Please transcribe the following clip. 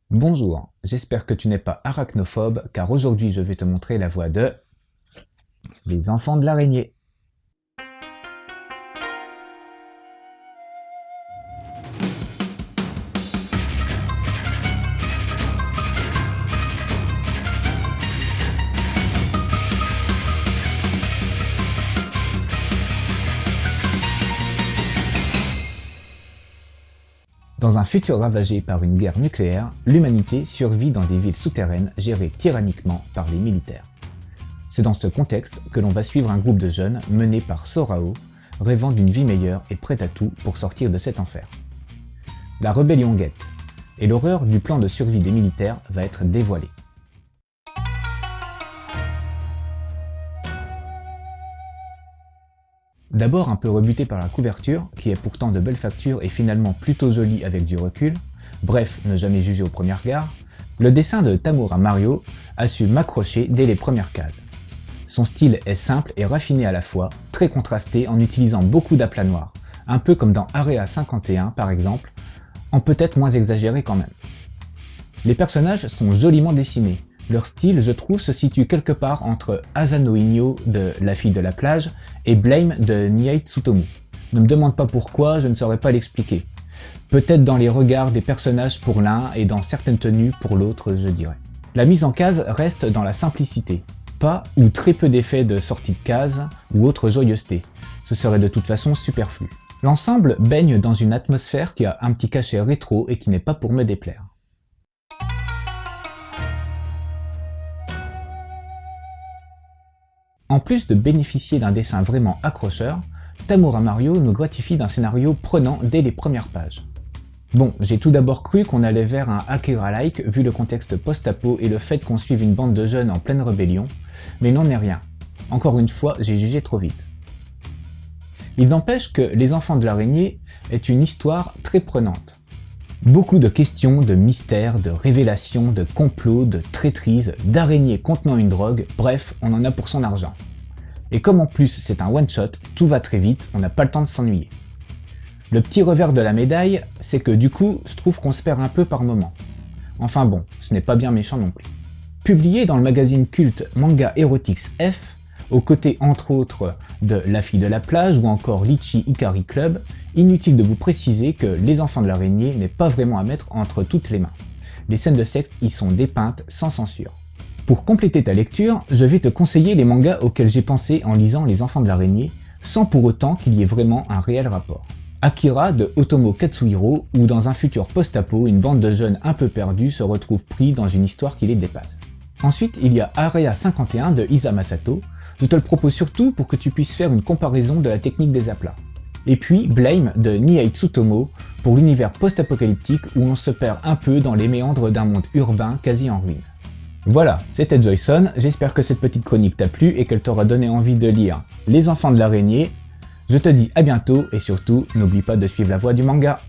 Bonjour, j'espère que tu n'es pas arachnophobe car aujourd'hui je vais te montrer la voix de Les enfants de l'araignée. Dans un futur ravagé par une guerre nucléaire, l'humanité survit dans des villes souterraines gérées tyranniquement par les militaires. C'est dans ce contexte que l'on va suivre un groupe de jeunes mené par Sorao, rêvant d'une vie meilleure et prêt à tout pour sortir de cet enfer. La rébellion guette, et l'horreur du plan de survie des militaires va être dévoilée. D'abord un peu rebuté par la couverture, qui est pourtant de belle facture et finalement plutôt jolie avec du recul, bref, ne jamais juger au premier regard, le dessin de Tamura Mario a su m'accrocher dès les premières cases. Son style est simple et raffiné à la fois, très contrasté en utilisant beaucoup d'aplats noirs, un peu comme dans Area 51 par exemple, en peut-être moins exagéré quand même. Les personnages sont joliment dessinés. Leur style, je trouve, se situe quelque part entre Asano Inyo de La fille de la plage et Blame de Nihei Tsutomu. Ne me demande pas pourquoi, je ne saurais pas l'expliquer. Peut-être dans les regards des personnages pour l'un et dans certaines tenues pour l'autre, je dirais. La mise en case reste dans la simplicité. Pas ou très peu d'effets de sortie de case ou autre joyeuseté. Ce serait de toute façon superflu. L'ensemble baigne dans une atmosphère qui a un petit cachet rétro et qui n'est pas pour me déplaire. En plus de bénéficier d'un dessin vraiment accrocheur, Tamura Mario nous gratifie d'un scénario prenant dès les premières pages. Bon, j'ai tout d'abord cru qu'on allait vers un Akira-like vu le contexte post-apo et le fait qu'on suive une bande de jeunes en pleine rébellion, mais il n'en est rien. Encore une fois, j'ai jugé trop vite. Il n'empêche que Les enfants de l'araignée est une histoire très prenante. Beaucoup de questions, de mystères, de révélations, de complots, de traîtrises, d'araignées contenant une drogue, bref, on en a pour son argent. Et comme en plus c'est un one-shot, tout va très vite, on n'a pas le temps de s'ennuyer. Le petit revers de la médaille, c'est que du coup, je trouve qu'on se perd un peu par moment. Enfin bon, ce n'est pas bien méchant non plus. Publié dans le magazine culte Manga Erotics F, aux côtés entre autres de La fille de la plage ou encore Litchi Ikari Club, inutile de vous préciser que Les enfants de l'araignée n'est pas vraiment à mettre entre toutes les mains. Les scènes de sexe y sont dépeintes sans censure. Pour compléter ta lecture, je vais te conseiller les mangas auxquels j'ai pensé en lisant Les enfants de l'araignée, sans pour autant qu'il y ait vraiment un réel rapport. Akira de Otomo Katsuhiro, où dans un futur post-apo, une bande de jeunes un peu perdus se retrouve pris dans une histoire qui les dépasse. Ensuite, il y a Area 51 de Isa Masato. Je te le propose surtout pour que tu puisses faire une comparaison de la technique des aplats. Et puis Blame de Nihei Tsutomu pour l'univers post-apocalyptique où on se perd un peu dans les méandres d'un monde urbain quasi en ruine. Voilà, c'était Joyson, j'espère que cette petite chronique t'a plu et qu'elle t'aura donné envie de lire Les enfants de l'araignée. Je te dis à bientôt et surtout, n'oublie pas de suivre la voie du manga.